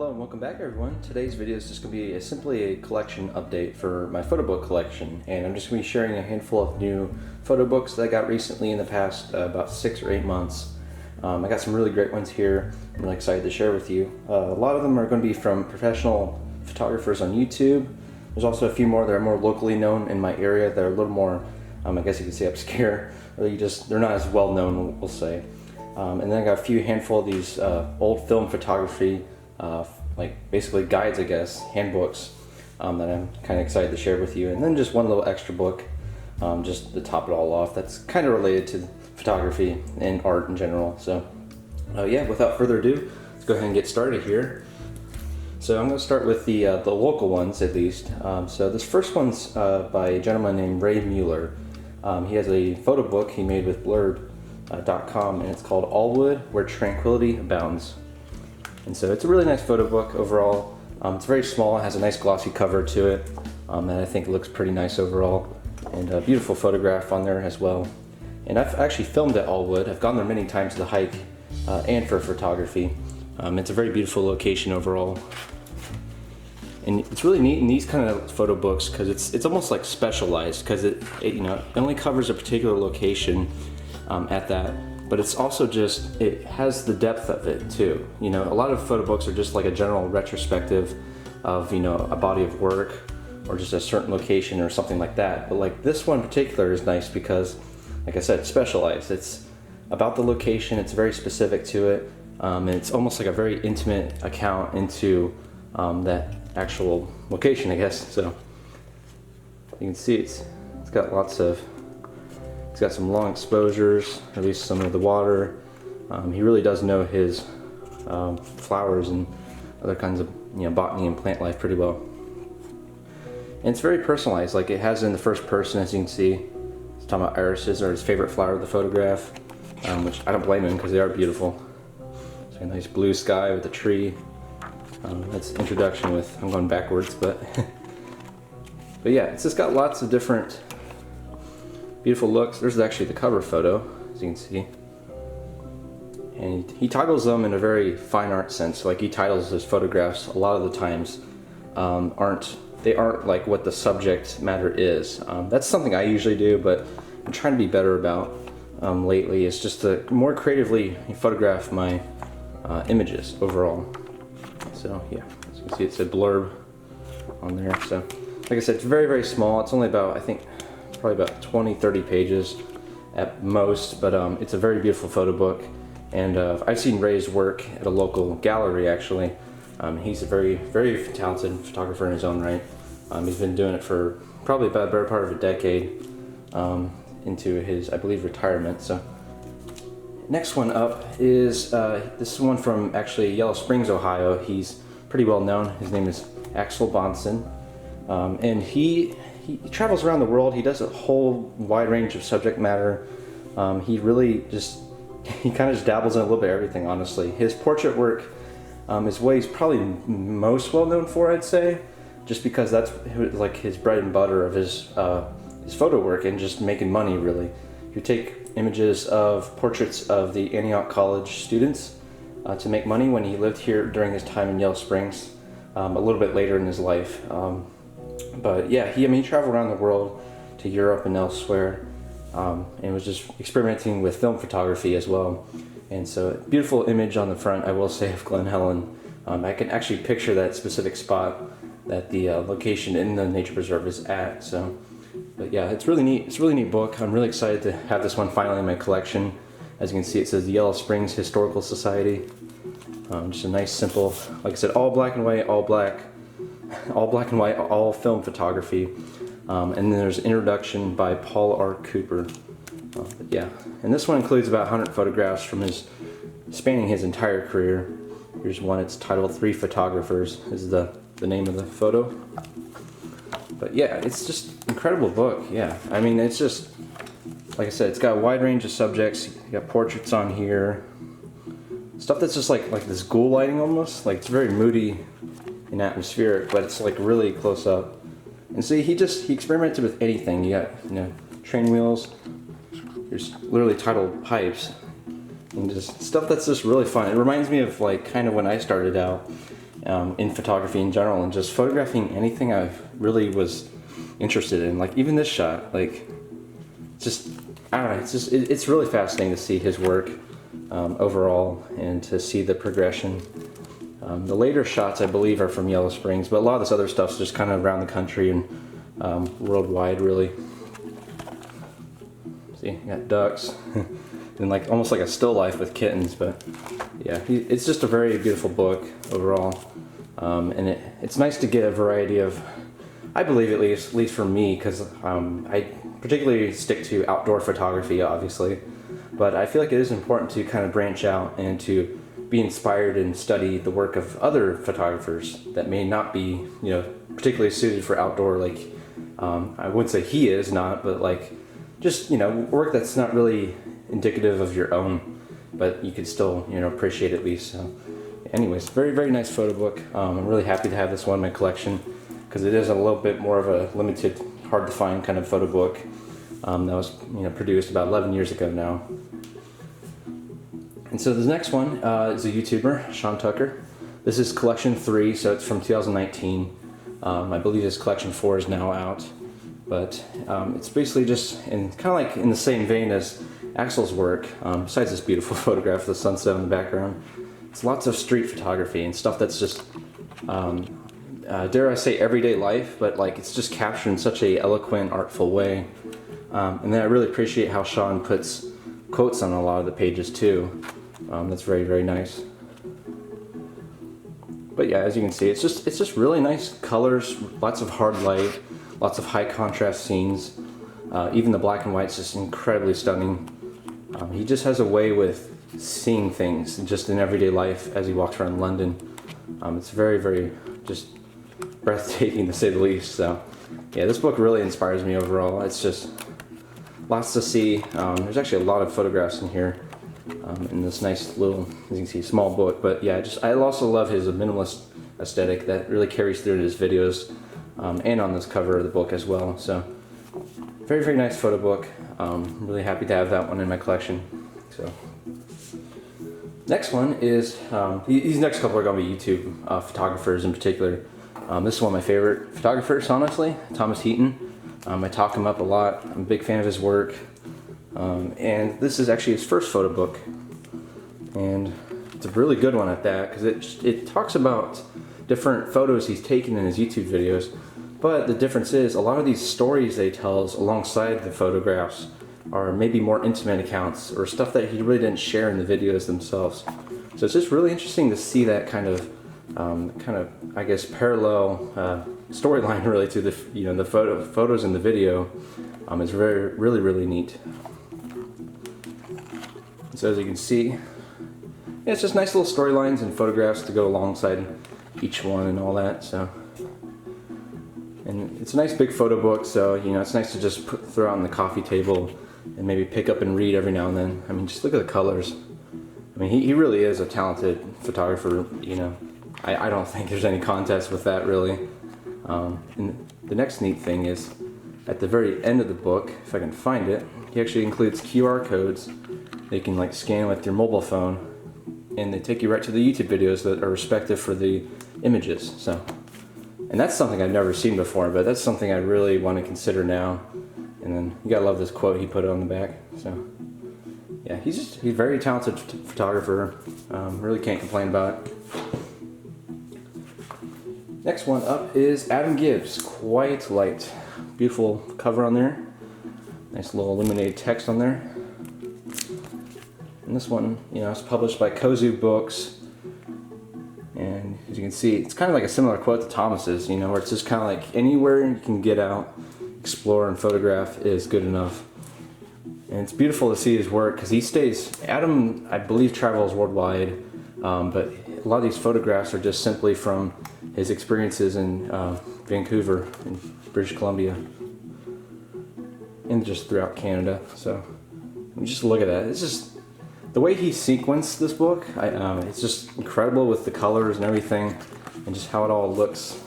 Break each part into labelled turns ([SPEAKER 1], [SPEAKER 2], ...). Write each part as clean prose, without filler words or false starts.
[SPEAKER 1] Hello and welcome back everyone. Today's video is just going to be simply a collection update for my photo book collection, and I'm just going to be sharing a handful of new photo books that I got recently in the past about 6 or 8 months. I got some really great ones here I'm really excited to share with you. A lot of them are going to be from professional photographers on YouTube. There's also a few more that are more locally known in my area that are a little more, I guess you could say obscure, or they're not as well known, we'll say. And then I got a few handful of these old film photography like basically guides, I guess, handbooks that I'm kind of excited to share with you, and then just one little extra book just to top it all off that's kind of related to photography and art in general. So yeah, without further ado, let's go ahead and get started here. So I'm going to start with the local ones at least. So this first one's by a gentleman named Ray Mueller. He has a photo book he made with blurb.com, and it's called Aullwood, Where Tranquillity Abounds. And so it's a really nice photo book overall. It's very small, it has a nice glossy cover to it, and I think it looks pretty nice overall. And a beautiful photograph on there as well. And I've actually filmed at Aullwood. I've gone there many times to hike and for photography. It's a very beautiful location overall. And it's really neat in these kind of photo books because it's almost like specialized, because it only covers a particular location at that. But it's also just, it has the depth of it too. A lot of photo books are just like a general retrospective of, a body of work or just a certain location or something like that. But like this one in particular is nice because, like I said, it's specialized. It's about the location, it's very specific to it, and it's almost like a very intimate account into that actual location, I guess. So you can see it's got it's got some long exposures, at least some of the water. He really does know his flowers and other kinds of botany and plant life pretty well. And it's very personalized, like it has it in the first person, as you can see. It's talking about irises are his favorite flower of the photograph, which I don't blame him because they are beautiful. So a nice blue sky with a tree. That's introduction with, I'm going backwards, but yeah, it's just got lots of different beautiful looks. There's actually the cover photo, as you can see. And he titles them in a very fine art sense. Like he titles his photographs a lot of the times aren't like what the subject matter is. That's something I usually do, but I'm trying to be better about lately, is just to more creatively photograph my images overall. So yeah, as you can see, it's a blurb on there. So like I said, it's very, very small. It's only about, I think, probably about 20-30 pages at most, but it's a very beautiful photo book. And I've seen Ray's work at a local gallery actually. He's a very, very talented photographer in his own right. He's been doing it for probably about a better part of a decade into his, I believe, retirement. So next one up is this is one from actually Yellow Springs, Ohio. He's pretty well known. His name is Axel Bahnsen, and he travels around the world. He does a whole wide range of subject matter. He really he kind of just dabbles in a little bit of everything, honestly. His portrait work is what he's probably most well known for, I'd say, just because that's like his bread and butter of his photo work and just making money, really. You take images of portraits of the Antioch College students to make money when he lived here during his time in Yellow Springs, a little bit later in his life. But yeah, he traveled around the world to Europe and elsewhere, and was just experimenting with film photography as well. And so, beautiful image on the front, I will say, of Glen Helen. I can actually picture that specific spot that the location in the nature preserve is at. So, but yeah, it's really neat. It's a really neat book. I'm really excited to have this one finally in my collection. As you can see, it says the Yellow Springs Historical Society. Just a nice, simple, like I said, all black and white, all black and white, all film photography. And then there's an introduction by Paul R. Cooper. Yeah, and this one includes about 100 photographs from spanning his entire career. Here's one, it's titled 3 Photographers, is the name of the photo. But yeah, it's just incredible book, yeah. I mean, it's just, like I said, it's got a wide range of subjects. You got portraits on here. Stuff that's just like this ghoul lighting almost. Like, it's very moody and atmospheric, but it's like really close up. And see, he experimented with anything. You got, train wheels. There's literally titled pipes. And just stuff that's just really fun. It reminds me of like kind of when I started out in photography in general, and just photographing anything I really was interested in. Like even this shot, like just, I don't know, it's really fascinating to see his work overall and to see the progression. The later shots I believe are from Yellow Springs, but a lot of this other stuff's just kind of around the country and worldwide really. See, you got ducks and like almost like a still life with kittens, but yeah, it's just a very beautiful book overall. And it's nice to get a variety of, I believe at least for me, because I particularly stick to outdoor photography obviously, but I feel like it is important to kind of branch out and to be inspired and study the work of other photographers that may not be, particularly suited for outdoor, like I wouldn't say he is not, but like just, work that's not really indicative of your own, but you could still, appreciate at least. So anyways, very, very nice photo book. I'm really happy to have this one in my collection because it is a little bit more of a limited, hard to find kind of photo book that was, produced about 11 years ago now. And so this next one is a YouTuber, Sean Tucker. This is collection 3, so it's from 2019. I believe his collection 4 is now out. But it's basically just kind of like in the same vein as Axel's work, besides this beautiful photograph of the sunset in the background. It's lots of street photography and stuff that's just, dare I say, everyday life, but like it's just captured in such a eloquent, artful way. And then I really appreciate how Sean puts quotes on a lot of the pages too. That's very, very nice. But yeah, as you can see, it's just really nice colors, lots of hard light, lots of high contrast scenes. Even the black and white's just incredibly stunning. He just has a way with seeing things just in everyday life as he walks around London. It's very, very just breathtaking to say the least. So yeah, this book really inspires me overall. It's just lots to see. There's actually a lot of photographs in here in this nice little, as you can see, small book. But yeah, I also love his minimalist aesthetic that really carries through in his videos and on this cover of the book as well. So very, very nice photo book. I'm really happy to have that one in my collection. So next one is, these next couple are going to be YouTube photographers in particular. This is one of my favorite photographers, honestly, Thomas Heaton. I talk him up a lot. I'm a big fan of his work. And this is actually his first photo book. And it's a really good one at that, because it talks about different photos he's taken in his YouTube videos. But the difference is, a lot of these stories that he tells alongside the photographs are maybe more intimate accounts or stuff that he really didn't share in the videos themselves. So it's just really interesting to see that kind of I guess parallel storyline really to the the photos in the video. It's really neat. So as you can see, yeah, it's just nice little storylines and photographs to go alongside each one and all that. So, and it's a nice big photo book, so it's nice to just throw out on the coffee table and maybe pick up and read every now and then. I mean, just look at the colors. I mean, he really is a talented photographer. I don't think there's any contest with that really. And the next neat thing is, at the very end of the book, if I can find it, he actually includes QR codes that you can like scan with your mobile phone, and they take you right to the YouTube videos that are respective for the images. So, and that's something I've never seen before, but that's something I really want to consider now. And then you gotta love this quote he put on the back. So yeah, he's a very talented photographer. Really can't complain about it. Next one up is Adam Gibbs, Quiet Light. Beautiful cover on there. Nice little illuminated text on there. And this one, it's published by Kozu Books. And as you can see, it's kind of like a similar quote to Thomas's, where it's just kind of like anywhere you can get out, explore, and photograph is good enough. And it's beautiful to see his work because Adam, I believe, travels worldwide, but a lot of these photographs are just simply from his experiences in Vancouver, in British Columbia, and just throughout Canada. So just look at that. It's just the way he sequenced this book. It's just incredible with the colors and everything, and just how it all looks.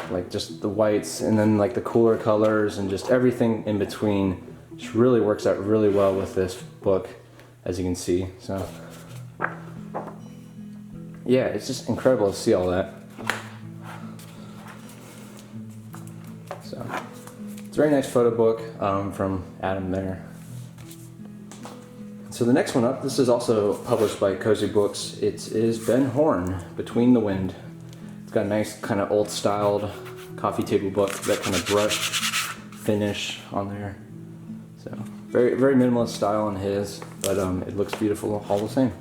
[SPEAKER 1] Like just the whites, and then like the cooler colors, and just everything in between. Just really works out really well with this book, as you can see. So yeah, it's just incredible to see all that. So it's a very nice photo book from Adam there. So the next one up, this is also published by Cozy Books. It is Ben Horn, Between the Wind. It's got a nice kind of old styled coffee table book, that kind of brush finish on there. So very, very minimalist style on his, but it looks beautiful all the same.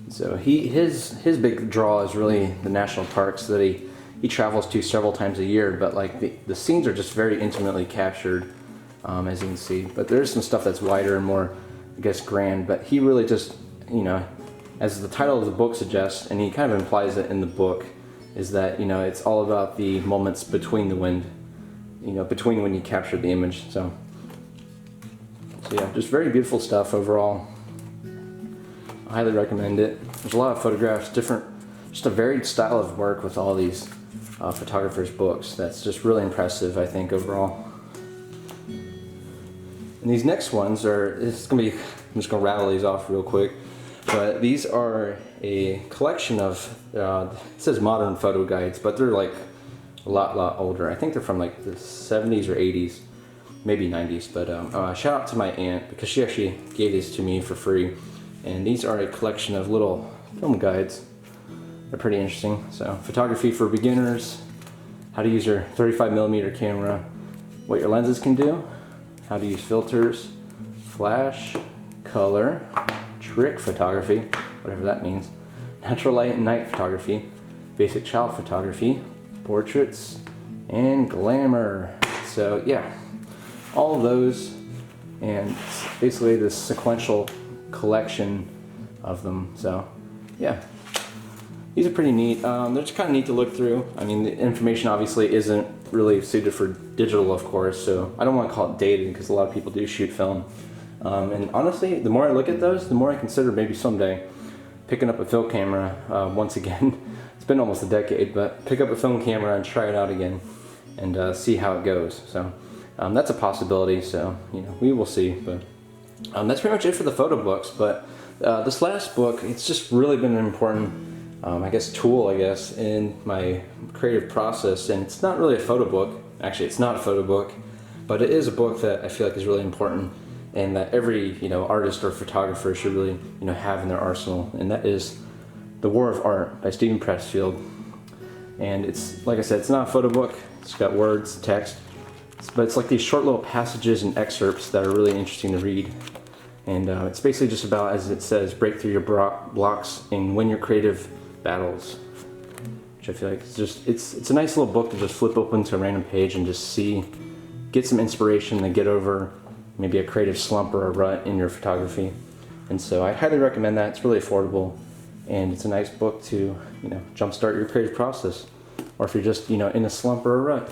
[SPEAKER 1] So his big draw is really the national parks that he travels to several times a year, but like the scenes are just very intimately captured, as you can see. But there's some stuff that's wider and more, I guess, grand, but he really just, you know, as the title of the book suggests, and he kind of implies it in the book, is that, you know, it's all about the moments between the wind, you know, between when you capture the image. So yeah, just very beautiful stuff overall. I highly recommend it. There's a lot of photographs, just a varied style of work with all these photographers' books. That's just really impressive, I think, overall. And these next ones are, I'm just gonna rattle these off real quick. But these are a collection of, it says modern photo guides, but they're like a lot older. I think they're from like the 70s or 80s, maybe 90s. But shout out to my aunt, because she actually gave these to me for free. And these are a collection of little film guides. They're pretty interesting. So photography for beginners, how to use your 35mm camera, what your lenses can do, how to use filters, flash, color, trick photography, whatever that means, natural light and night photography, basic child photography, portraits, and glamour. So yeah, all of those, and basically this sequential collection of them. So yeah, these are pretty neat. They're just kind of neat to look through. I mean, the information obviously isn't really suited for digital, of course, so I don't want to call it dated, because a lot of people do shoot film. And honestly, the more I look at those, the more I consider maybe someday picking up a film camera once again. It's been almost a decade, but pick up a film camera and try it out again and see how it goes. So that's a possibility, so you know, we will see. But that's pretty much it for the photo books. But this last book, it's just really been an important, I guess, tool, in my creative process. And it's not really a photo book. Actually, it's not a photo book, but it is a book that I feel like is really important, and that every, you know, artist or photographer should really, you know, have in their arsenal. And that is The War of Art by Steven Pressfield. And it's, like I said, it's not a photo book. It's got words, text, but it's like these short little passages and excerpts that are really interesting to read. And it's basically just about, as it says, break through your blocks and win your creative battles. Which I feel like it's a nice little book to just flip open to a random page and just get some inspiration to get over maybe a creative slump or a rut in your photography. And so I highly recommend that. It's really affordable, and it's a nice book to, you know, jumpstart your creative process, or if you're just, you know, in a slump or a rut.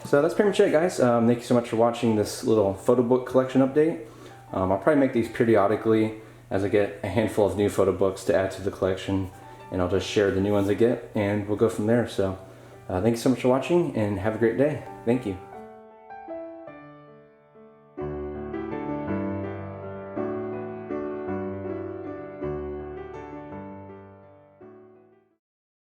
[SPEAKER 1] So that's pretty much it, guys. Thank you so much for watching this little photo book collection update. I'll probably make these periodically as I get a handful of new photo books to add to the collection, and I'll just share the new ones I get, and we'll go from there. So thank you so much for watching, and have a great day. Thank you.